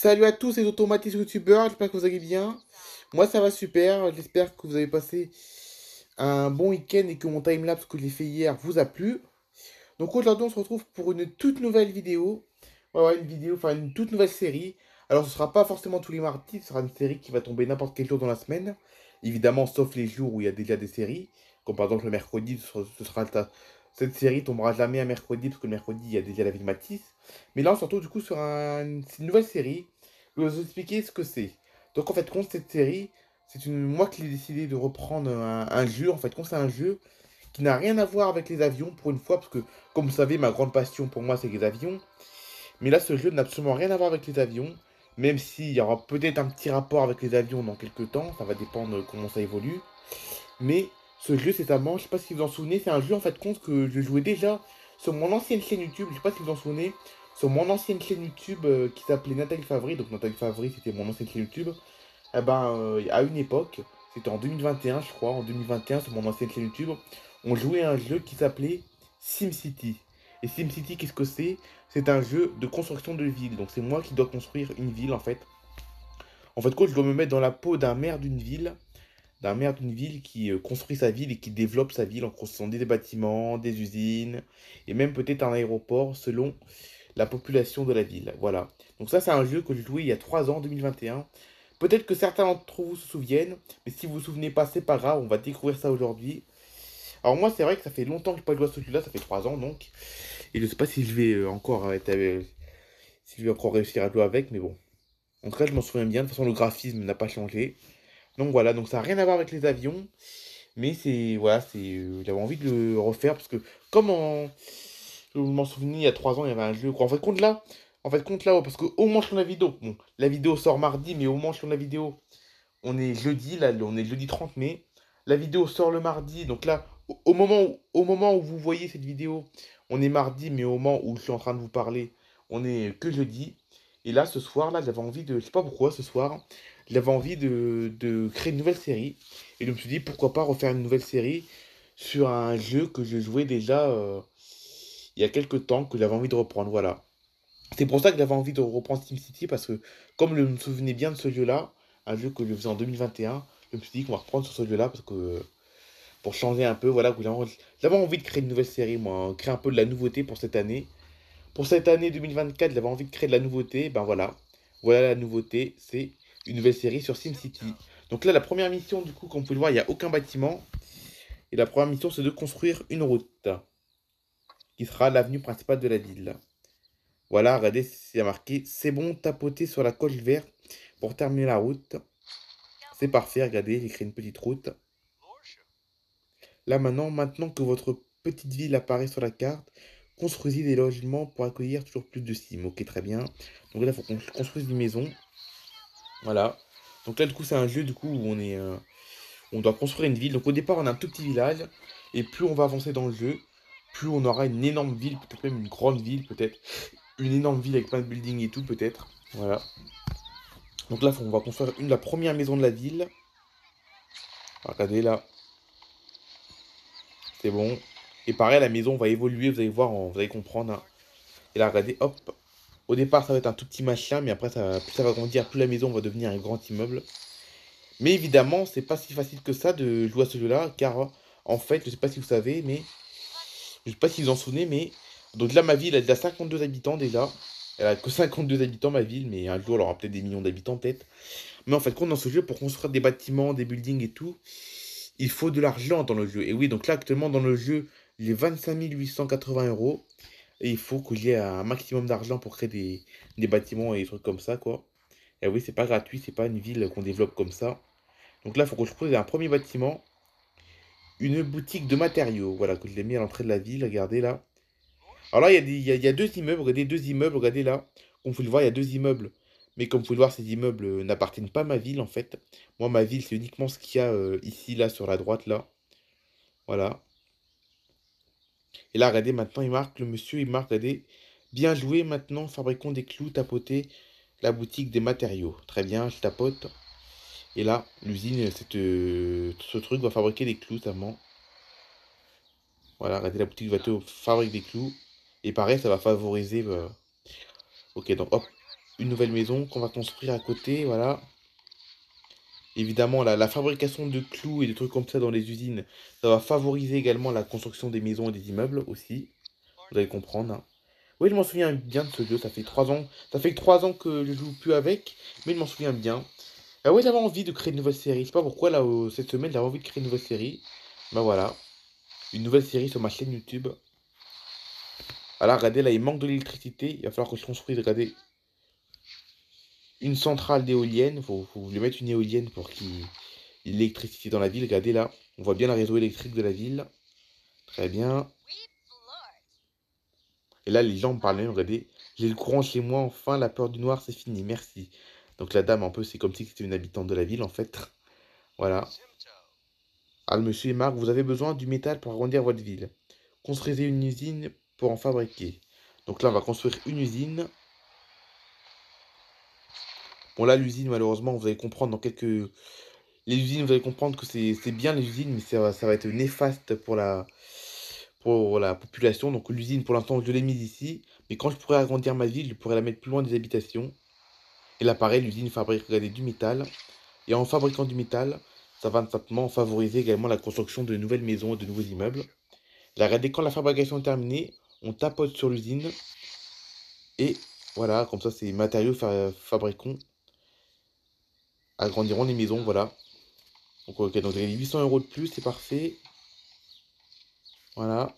Salut à tous les automatistes youtubeurs, j'espère que vous allez bien. Moi ça va super, j'espère que vous avez passé un bon week-end et que mon timelapse que j'ai fait hier vous a plu. Donc aujourd'hui on se retrouve pour une toute nouvelle vidéo. Une vidéo, enfin une toute nouvelle série. Alors ce sera pas forcément tous les mardis, ce sera une série qui va tomber n'importe quel jour dans la semaine. Évidemment sauf les jours où il y a déjà des séries. Comme par exemple le mercredi, cette série tombera jamais un mercredi parce que le mercredi il y a déjà la vie de Matisse. Mais là on se retrouve du coup sur c'est une nouvelle série. Je vais vous expliquer ce que c'est. Donc en fait compte cette série, moi qui ai décidé de reprendre un jeu. En fait compte c'est un jeu qui n'a rien à voir avec les avions pour une fois, parce que, comme vous savez, ma grande passion pour moi, c'est les avions. Mais là, ce jeu n'a absolument rien à voir avec les avions, même s'il y aura peut-être un petit rapport avec les avions dans quelques temps, ça va dépendre de comment ça évolue. Mais ce jeu, c'est un je sais pas si vous en souvenez, c'est un jeu en fait compte que je jouais déjà sur mon ancienne chaîne YouTube, je sais pas si vous en souvenez, sur mon ancienne chaîne YouTube qui s'appelait Nathalie Favry, donc Nathalie Favry c'était mon ancienne chaîne YouTube. À une époque, c'était en 2021, je crois, en 2021, sur mon ancienne chaîne YouTube, on jouait à un jeu qui s'appelait SimCity. Et SimCity, qu'est-ce que c'est? C'est un jeu de construction de ville. Donc c'est moi qui dois construire une ville, en fait. En fait, quoi, je dois me mettre dans la peau d'un maire d'une ville qui construit sa ville et qui développe sa ville en construisant des bâtiments, des usines, et même peut-être un aéroport selon la population de la ville. Voilà. Donc ça, c'est un jeu que j'ai joué il y a 3 ans, en 2021. Peut-être que certains d'entre vous se souviennent, mais si vous vous souvenez pas, c'est pas grave, on va découvrir ça aujourd'hui. Alors moi, c'est vrai que ça fait longtemps que je n'ai pas joué à ce jeu-là, ça fait 3 ans donc. Et je sais pas si je vais si je vais encore réussir à jouer avec, mais bon. En tout cas, je m'en souviens bien, de toute façon, le graphisme n'a pas changé. Donc voilà, donc ça n'a rien à voir avec les avions, mais j'avais envie de le refaire parce que je m'en souviens, il y a 3 ans, il y avait un jeu, quoi. En fait, compte là, parce qu'au moment où je tourne la vidéo, bon, la vidéo sort mardi, mais au moment où je tourne la vidéo, on est jeudi, là, on est jeudi 30 mai. La vidéo sort le mardi, donc là, au moment où vous voyez cette vidéo, on est mardi, mais au moment où je suis en train de vous parler, on est que jeudi. Et là, ce soir, là, j'avais envie de, je sais pas pourquoi, ce soir, j'avais envie de créer une nouvelle série. Et je me suis dit, pourquoi pas refaire une nouvelle série sur un jeu que je jouais déjà il y a quelques temps, que j'avais envie de reprendre, voilà. C'est pour ça que j'avais envie de reprendre SimCity, parce que comme je me souvenais bien de ce jeu-là, un jeu que je faisais en 2021, je me suis dit qu'on va reprendre sur ce jeu-là, parce que pour changer un peu, voilà, j'avais envie de créer une nouvelle série, moi, créer un peu de la nouveauté pour cette année. Pour cette année 2024, j'avais envie de créer de la nouveauté, ben voilà. Voilà la nouveauté, c'est une nouvelle série sur SimCity. Donc là, la première mission, du coup, comme vous pouvez le voir, il n'y a aucun bâtiment. Et la première mission, c'est de construire une route, qui sera l'avenue principale de la ville. Voilà, regardez, c'est marqué, c'est bon, tapotez sur la coche verte pour terminer la route. C'est parfait, regardez, j'ai créé une petite route. Là maintenant que votre petite ville apparaît sur la carte, construisez des logements pour accueillir toujours plus de Sims. Ok, très bien. Donc là, il faut qu'on construise une maison. Voilà. Donc là, du coup, c'est un jeu du coup où on doit construire une ville. Donc au départ, on a un tout petit village. Et plus on va avancer dans le jeu, plus on aura une énorme ville, peut-être même une grande ville, peut-être. Une énorme ville avec plein de buildings et tout, peut-être. Voilà. Donc là, on va construire la première maison de la ville. Regardez là, c'est bon. Et pareil, la maison va évoluer, vous allez voir, vous allez comprendre, hein. Et là, regardez, hop. Au départ, ça va être un tout petit machin, mais après, plus ça va grandir, plus la maison va devenir un grand immeuble. Mais évidemment, c'est pas si facile que ça de jouer à ce jeu-là, car en fait, je sais pas si vous savez, mais je sais pas si vous en souvenez, mais donc là, ma ville, elle a 52 habitants déjà. Elle a que 52 habitants, ma ville, mais un jour, elle aura peut-être des millions d'habitants, peut-être. Mais en fait, quand dans ce jeu, pour construire des bâtiments, des buildings et tout, il faut de l'argent dans le jeu. Et oui, donc là, actuellement, dans le jeu, j'ai 25 880 euros. Et il faut que j'ai un maximum d'argent pour créer des bâtiments et des trucs comme ça, quoi. Et oui, c'est pas gratuit, c'est pas une ville qu'on développe comme ça. Donc là, il faut que je pose un premier bâtiment, une boutique de matériaux. Voilà, que je l'ai mis à l'entrée de la ville, regardez là. Alors là, il y a deux immeubles, regardez, deux immeubles, regardez là. Comme vous pouvez le voir, il y a deux immeubles. Mais comme vous pouvez le voir, ces immeubles n'appartiennent pas à ma ville, en fait. Moi, ma ville, c'est uniquement ce qu'il y a ici, là, sur la droite, là. Voilà. Et là, regardez, maintenant, il marque, le monsieur, il marque, regardez, bien joué, maintenant, fabriquons des clous, tapoter la boutique des matériaux. Très bien, je tapote. Et là, l'usine, ce truc va fabriquer des clous, ça ment. Voilà, regardez, la boutique va te fabriquer des clous. Et pareil, ça va favoriser. Ok, donc hop. une nouvelle maison qu'on va construire à côté, voilà. Évidemment, la fabrication de clous et de trucs comme ça dans les usines, ça va favoriser également la construction des maisons et des immeubles aussi. Vous allez comprendre, hein. Oui, je m'en souviens bien de ce jeu, ça fait 3 ans. Ça fait que 3 ans que je joue plus avec, mais je m'en souviens bien. Ah ouais, j'avais envie de créer une nouvelle série. Je sais pas pourquoi, là, cette semaine, j'avais envie de créer une nouvelle série. Bah voilà, une nouvelle série sur ma chaîne YouTube. Alors, regardez, là, il manque de l'électricité. Il va falloir que je construise, regardez, une centrale d'éoliennes. Faut lui mettre une éolienne pour qu'il y ait de l'électricité dans la ville. Regardez, là, on voit bien le réseau électrique de la ville. Très bien. Et là, les gens me parlent même, regardez, j'ai le courant chez moi, enfin, la peur du noir, c'est fini, merci. Donc la dame, un peu, c'est comme si c'était une habitante de la ville, en fait. Voilà. Ah, le monsieur et Marc, vous avez besoin du métal pour agrandir votre ville. Construisez une usine pour en fabriquer. Donc là, on va construire une usine. Bon, là, l'usine, malheureusement, vous allez comprendre dans quelques... Les usines, vous allez comprendre que c'est bien les usines, mais ça va être néfaste pour la population. Donc l'usine, pour l'instant, je l'ai mise ici. Mais quand je pourrai agrandir ma ville, je pourrai la mettre plus loin des habitations. Et là, pareil, l'usine fabrique, regardez, du métal. Et en fabriquant du métal, ça va simplement favoriser également la construction de nouvelles maisons et de nouveaux immeubles. Là, regardez, quand la fabrication est terminée, on tapote sur l'usine. Et voilà, comme ça, ces matériaux fabriquons, agrandiront les maisons, voilà. Donc, ok, donc j'ai 800 euros de plus, c'est parfait. Voilà,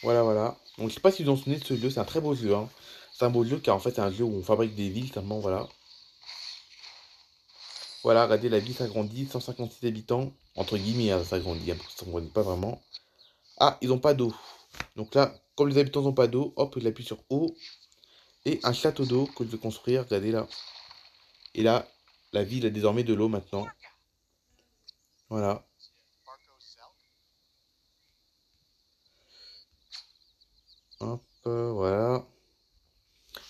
voilà. Donc, je sais pas si vous en souvenez de ce jeu, c'est un très beau jeu, hein. C'est un beau jeu car en fait, c'est un jeu où on fabrique des villes, simplement, voilà. Voilà, regardez, la ville s'agrandit, 156 habitants, entre guillemets, hein, ça s'agrandit, hein, parce que ça s'agrandit pas vraiment. Ah, ils n'ont pas d'eau. Donc là, comme les habitants n'ont pas d'eau, hop, il appuie sur eau. Et un château d'eau que je vais construire, regardez là. Et là, la ville a désormais de l'eau maintenant. Voilà. Hop, voilà.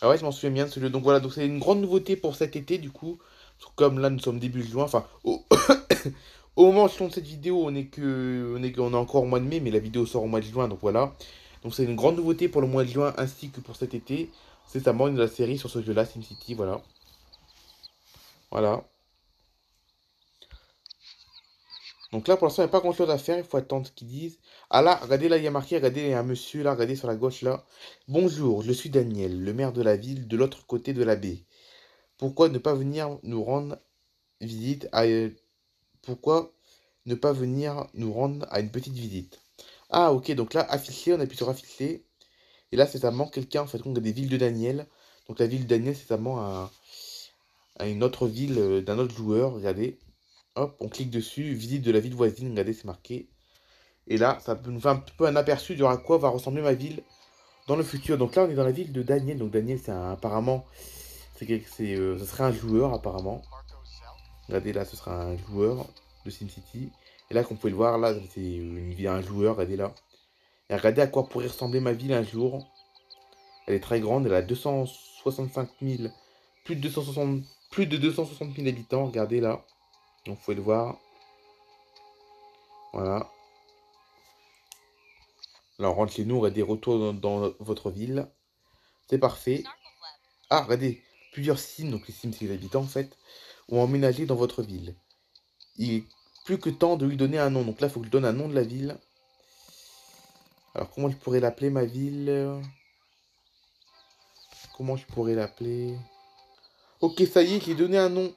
Ah ouais, je m'en souviens bien de ce jeu. Donc voilà, donc c'est une grande nouveauté pour cet été du coup. Parce que comme là, nous sommes début juin, enfin, au moment où je tourne cette vidéo, on est encore au mois de mai, mais la vidéo sort au mois de juin, donc voilà. Donc c'est une grande nouveauté pour le mois de juin ainsi que pour cet été. C'est ça de la série sur ce jeu-là, SimCity, voilà. Voilà. Donc là, pour l'instant, il n'y a pas grand-chose à faire. Il faut attendre ce qu'ils disent. Ah là, regardez, là, il y a marqué, regardez, il y a un monsieur là, regardez sur la gauche là. Bonjour, je suis Daniel, le maire de la ville de l'autre côté de la baie. Pourquoi ne pas venir nous rendre visite à... Pourquoi ne pas venir nous rendre à une petite visite? Ah, ok, donc là, afficher, on appuie sur afficher. Et là, c'est vraiment quelqu'un, en fait, on a des villes de Daniel. Donc la ville de Daniel, c'est vraiment à une autre ville d'un autre joueur. Regardez. Hop, on clique dessus, visite de la ville voisine, regardez, c'est marqué. Et là, ça nous fait un petit peu un aperçu de à quoi va ressembler ma ville dans le futur. Donc là, on est dans la ville de Daniel. Donc Daniel, apparemment, ce serait un joueur apparemment. Regardez là, ce sera un joueur de SimCity. Et là, comme vous pouvez le voir, là, c'est un joueur. Regardez là. Et regardez à quoi pourrait ressembler ma ville un jour. Elle est très grande. Elle a 265 000, plus de 260, plus de 260 000 habitants. Regardez là. Donc vous pouvez le voir. Voilà. Là, on rentre chez nous. Regardez, retour dans votre ville. C'est parfait. Ah, regardez, plusieurs Sims, donc les Sims c'est les habitants en fait, ont emménagé dans votre ville. Il est plus que temps de lui donner un nom. Donc là, il faut que je donne un nom de la ville. Alors, comment je pourrais l'appeler ma ville? Comment je pourrais l'appeler? Ok, ça y est, j'ai donné un nom.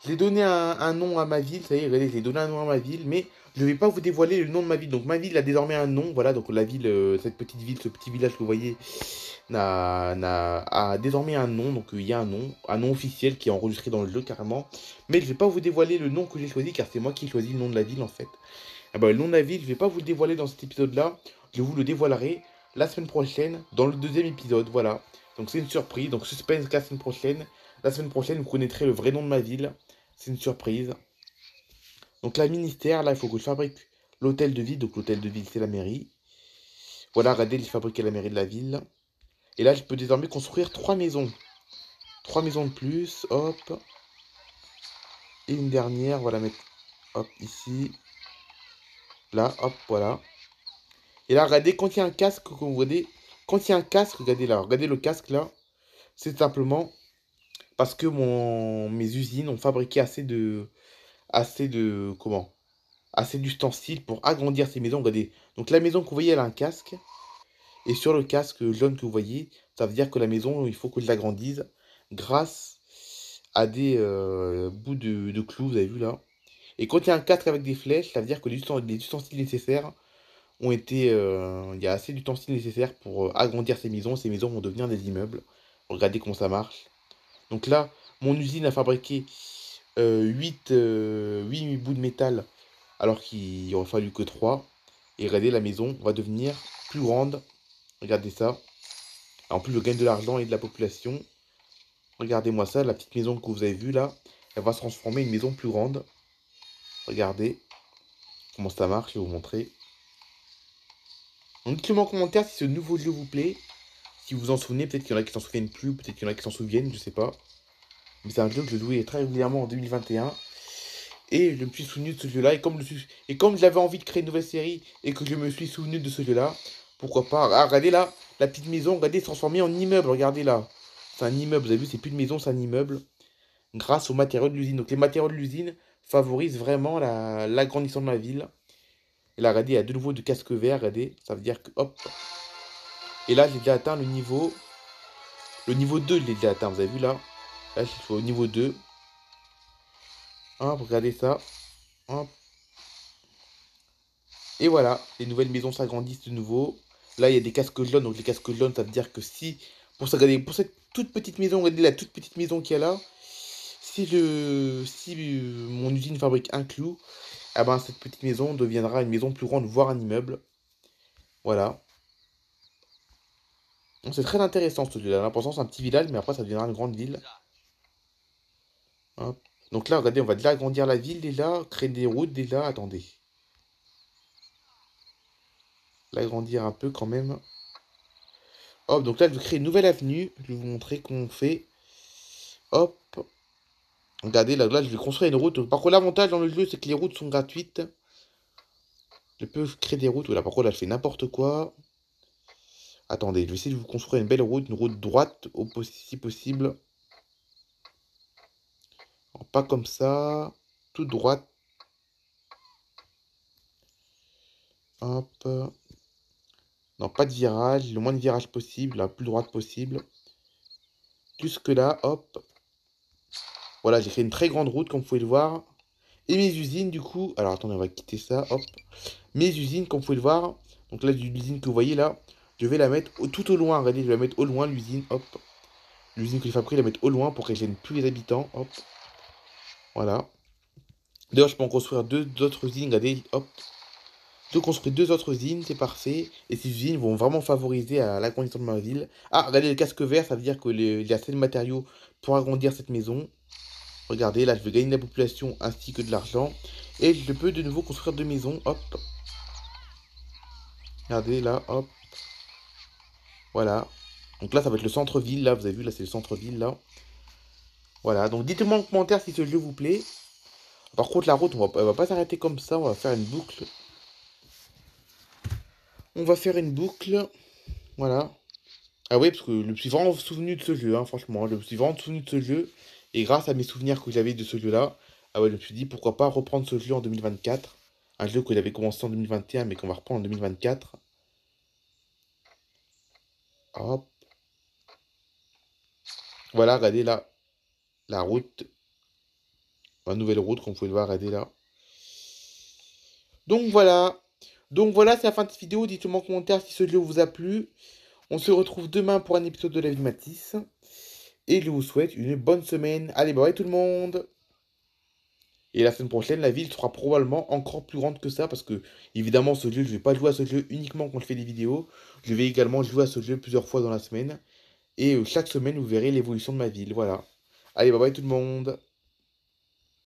J'ai donné un nom à ma ville. Ça y est, regardez, j'ai donné un nom à ma ville, mais je ne vais pas vous dévoiler le nom de ma ville. Donc ma ville a désormais un nom. Voilà, donc la ville, cette petite ville, ce petit village que vous voyez, a désormais un nom. Donc il y a un nom officiel qui est enregistré dans le jeu carrément. Mais je ne vais pas vous dévoiler le nom que j'ai choisi, car c'est moi qui ai choisi le nom de la ville en fait. Ah bah, le nom de la ville, je ne vais pas vous le dévoiler dans cet épisode-là. Je vous le dévoilerai la semaine prochaine, dans le deuxième épisode. Voilà. Donc c'est une surprise. Donc suspense la semaine prochaine. La semaine prochaine, vous connaîtrez le vrai nom de ma ville. C'est une surprise. Donc la ministère, là, il faut que je fabrique l'hôtel de ville. Donc l'hôtel de ville, c'est la mairie. Voilà, regardez, j'ai fabriqué la mairie de la ville. Et là, je peux désormais construire 3 maisons. 3 maisons de plus, hop. Et une dernière, voilà, mettre, hop, ici. Là, hop, voilà. Et là, regardez, quand il y a un casque, comme vous voyez, quand il y a un casque, regardez là, regardez le casque là. C'est simplement parce que mes usines ont fabriqué comment? Assez d'ustensiles pour agrandir ces maisons. Regardez. Donc la maison que vous voyez, elle a un casque. Et sur le casque jaune que vous voyez, ça veut dire que la maison, il faut que je l'agrandisse grâce à des bouts de clous, vous avez vu là. Et quand il y a un casque avec des flèches, ça veut dire que les ustensiles nécessaires ont été... il y a assez d'ustensiles nécessaires pour agrandir ces maisons. Ces maisons vont devenir des immeubles. Regardez comment ça marche. Donc là, mon usine a fabriqué 8 bouts de métal alors qu'il aurait fallu que 3. Et regardez, la maison va devenir plus grande. Regardez ça. En plus, je gagne de l'argent et de la population. Regardez-moi ça, la petite maison que vous avez vue là, elle va se transformer en une maison plus grande. Regardez comment ça marche, je vais vous montrer. Donc dites-le-moi en commentaire si ce nouveau jeu vous plaît. Si vous vous en souvenez, peut-être qu'il y en a qui s'en souviennent plus, peut-être qu'il y en a qui s'en souviennent, je sais pas. Mais c'est un jeu que je jouais très régulièrement en 2021. Et je me suis souvenu de ce jeu-là. Et comme j'avais envie de créer une nouvelle série et que je me suis souvenu de ce jeu-là, pourquoi pas. Ah, regardez là, la petite maison, regardez, transformée en immeuble. Regardez là. C'est un immeuble, vous avez vu, c'est plus une maison, c'est un immeuble. Grâce aux matériaux de l'usine. Donc les matériaux de l'usine favorisent vraiment l'agrandissement de la ville. Et là, regardez, il y a de nouveau de casque vert, regardez. Ça veut dire que, hop. Et là, j'ai déjà atteint le niveau 2, je l'ai déjà atteint, vous avez vu là. Là, je suis au niveau 2. Hop, regardez ça. Hop. Et voilà, les nouvelles maisons s'agrandissent de nouveau. Là, il y a des casques jaunes. Donc les casques jaunes, ça veut dire que si, pour cette toute petite maison, regardez la toute petite maison qu'il y a là, si mon usine fabrique un clou, ah ben, cette petite maison deviendra une maison plus grande, voire un immeuble. Voilà. Donc c'est très intéressant ce jeu-là. L'important, c'est un petit village, mais après, ça deviendra une grande ville. Hop. Donc là, regardez, on va déjà agrandir la ville déjà, créer des routes déjà. Attendez. L'agrandir un peu quand même. Hop, donc là, je vais créer une nouvelle avenue. Je vais vous montrer comment on fait. Hop. Regardez, là, je vais construire une route. Par contre, l'avantage dans le jeu, c'est que les routes sont gratuites. Je peux créer des routes. Voilà, par contre, là, je fais n'importe quoi. Attendez, je vais essayer de vous construire une belle route, une route droite, si possible. Alors, pas comme ça. Tout droite. Hop. Non, pas de virage. Le moins de virage possible. La plus droite possible. Jusque là, hop. Voilà, j'ai fait une très grande route, comme vous pouvez le voir. Et mes usines, du coup... Alors, attendez, on va quitter ça, hop. Mes usines, comme vous pouvez le voir. Donc là, l'usine que vous voyez là, je vais la mettre tout au loin. Regardez, je vais la mettre au loin, l'usine, hop. L'usine que j'ai fabriquée, je vais la mettre au loin pour qu'elle gêne plus les habitants, hop. Voilà. D'ailleurs, je peux en construire deux autres usines, regardez, hop. Je construis deux autres usines, c'est parfait. Et ces usines vont vraiment favoriser à l'agrandissement de ma ville. Ah, regardez le casque vert, ça veut dire qu'il y a assez de matériaux pour agrandir cette maison. Regardez, là, je vais gagner de la population ainsi que de l'argent. Et je peux de nouveau construire deux maisons, hop. Regardez, là, hop. Voilà. Donc là, ça va être le centre-ville, là, vous avez vu, là, c'est le centre-ville, là. Voilà, donc dites-moi en commentaire si ce jeu vous plaît. Par contre, la route, elle va pas s'arrêter comme ça, on va faire une boucle. On va faire une boucle, voilà. Ah oui, parce que je me suis vraiment souvenu de ce jeu, hein, franchement. Je me suis vraiment souvenu de ce jeu. Et grâce à mes souvenirs que j'avais de ce jeu-là, ah ouais, je me suis dit pourquoi pas reprendre ce jeu en 2024. Un jeu que j'avais commencé en 2021, mais qu'on va reprendre en 2024. Hop. Voilà, regardez là, la route. La nouvelle route, comme vous pouvez le voir, regardez là. Donc voilà. Donc voilà, c'est la fin de cette vidéo. Dites-moi en commentaire si ce jeu vous a plu. On se retrouve demain pour un épisode de la vie de Matisse. Et je vous souhaite une bonne semaine. Allez, bye bye tout le monde. Et la semaine prochaine, la ville sera probablement encore plus grande que ça. Parce que, évidemment, ce jeu, je ne vais pas jouer à ce jeu uniquement quand je fais des vidéos. Je vais également jouer à ce jeu plusieurs fois dans la semaine. Et chaque semaine, vous verrez l'évolution de ma ville. Voilà. Allez, bye bye tout le monde.